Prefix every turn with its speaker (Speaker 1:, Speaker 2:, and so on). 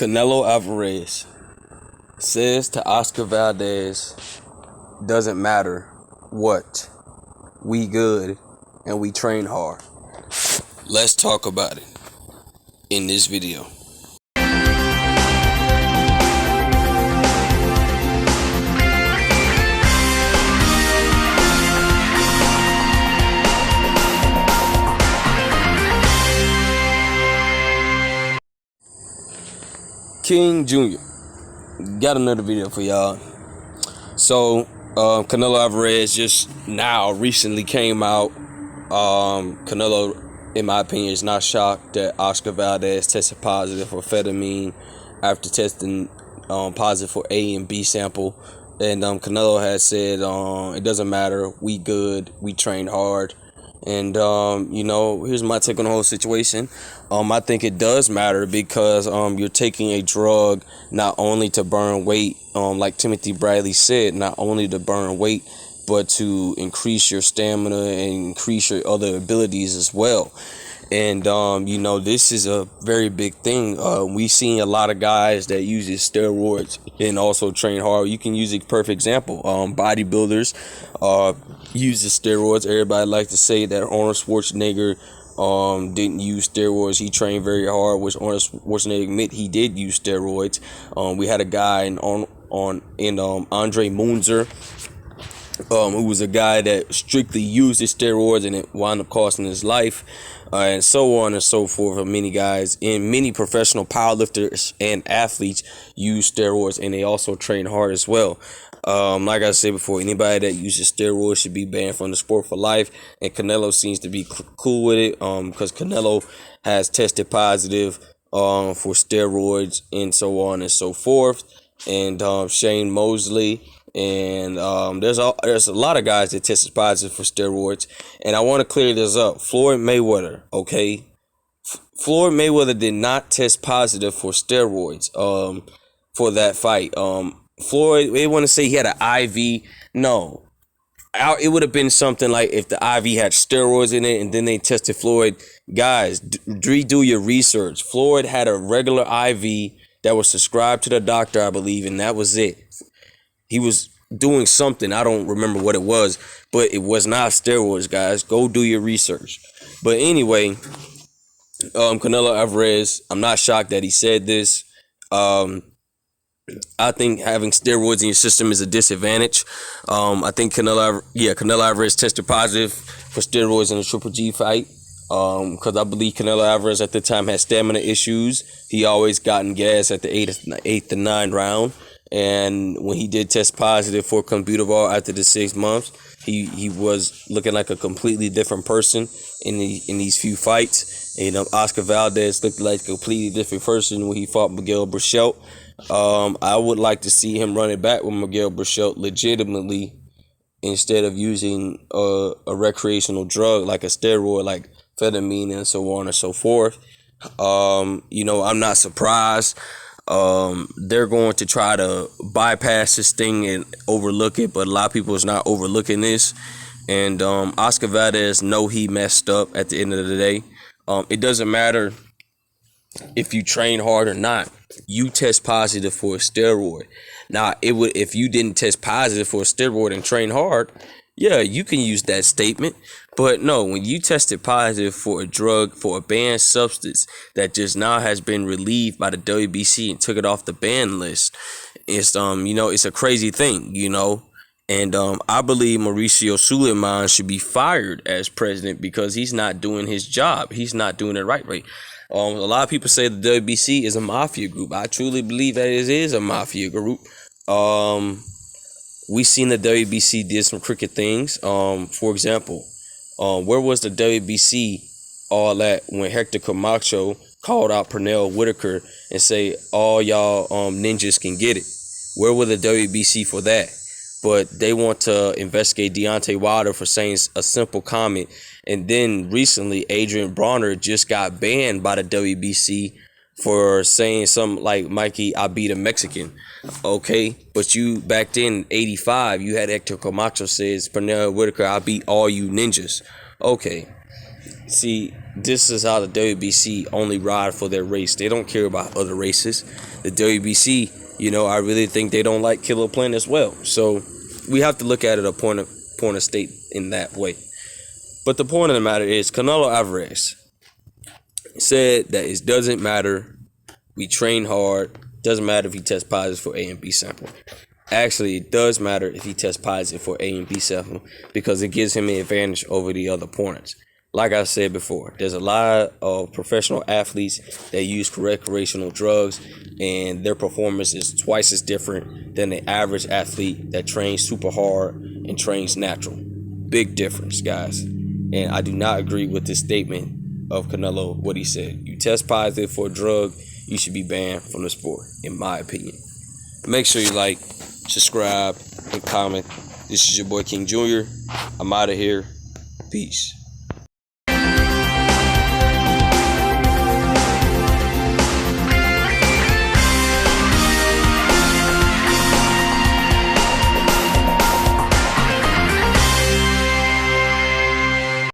Speaker 1: Canelo Alvarez says to Oscar Valdez, doesn't matter what, we good and we train hard. Let's talk about it in this video. King Jr. got another video for y'all. So Canelo Alvarez just now recently came out. Canelo, in my opinion, is not shocked that Oscar Valdez tested positive for amphetamine after testing positive for A and B sample. And Canelo has said it doesn't matter, we good, we train hard. And here's my take on the whole situation. I think it does matter because you're taking a drug not only to burn weight, like Timothy Bradley said, not only to burn weight, but to increase your stamina and increase your other abilities as well. And this is a very big thing. We've seen a lot of guys that uses steroids and also train hard. You can use a perfect example. Bodybuilders uses steroids. Everybody likes to say that Arnold Schwarzenegger didn't use steroids. He trained very hard, which Arnold Schwarzenegger admit he did use steroids. We had a guy in Andre Munzer, who was a guy that strictly used his steroids and it wound up costing his life, and so on and so forth. For many guys and many professional powerlifters and athletes use steroids, and they also train hard as well. Like I said before, anybody that uses steroids should be banned from the sport for life, and Canelo seems to be cool with it because Canelo has tested positive for steroids and so on and so forth. And Shane Mosley, and there's a lot of guys that tested positive for steroids. And I want to clear this up. Floyd Mayweather, okay? Floyd Mayweather did not test positive for steroids for that fight. Floyd, they want to say he had an IV. No. It would have been something like if the IV had steroids in it and then they tested Floyd. Guys, redo your research. Floyd had a regular IV that was subscribed to the doctor, I believe, and that was it. He was doing something. I don't remember what it was, but it was not steroids, guys. Go do your research. But anyway, Canelo Alvarez, I'm not shocked that he said this. I think having steroids in your system is a disadvantage. I think Canelo Alvarez tested positive for steroids in the Triple G fight. Because I believe Canelo Alvarez at the time had stamina issues. He always gotten gas at the eighth to ninth round. And when he did test positive for Combuterol after the 6 months, he was looking like a completely different person in these few fights. And Oscar Valdez looked like a completely different person when he fought Miguel Berchelt. I would like to see him run it back with Miguel Berchelt legitimately instead of using a recreational drug like a steroid like amphetamine and so on and so forth. I'm not surprised. They're going to try to bypass this thing and overlook it, but a lot of people is not overlooking this. And Oscar Valdez know he messed up at the end of the day. It doesn't matter if you train hard or not. You test positive for a steroid. Now, if you didn't test positive for a steroid and train hard, yeah, you can use that statement. But no, when you tested positive for a drug, for a banned substance that just now has been relieved by the WBC and took it off the ban list, it's it's a crazy thing, And I believe Mauricio Suleiman should be fired as president because he's not doing his job. He's not doing it right way. A lot of people say the WBC is a mafia group. I truly believe that it is a mafia group. We seen the WBC did some crooked things. For example, where was the WBC all at when Hector Camacho called out Pernell Whitaker and say all y'all ninjas can get it? Where were the WBC for that? But they want to investigate Deontay Wilder for saying a simple comment. And then recently, Adrian Bronner just got banned by the WBC for saying something like, Mikey, I beat a Mexican. Okay, but you back then in 85, you had Hector Camacho says, Pernell Whitaker, I beat all you ninjas. Okay, See, this is how the WBC only ride for their race. They don't care about other races. The WBC, I really think they don't like Killer Plant as well. So we have to look at it a point of state in that way. But the point of the matter is, Canelo Alvarez said that it doesn't matter. We train hard. Doesn't matter if he tests positive for A and B sample. Actually, it does matter if he tests positive for A and B sample because it gives him an advantage over the other opponents. Like I said before, there's a lot of professional athletes that use recreational drugs, and their performance is twice as different than the average athlete that trains super hard and trains natural. Big difference, guys. And I do not agree with this statement of Canelo, what he said. You test positive for a drug, you should be banned from the sport, in my opinion. Make sure you like, subscribe, and comment. This is your boy King Jr. I'm out of here. Peace.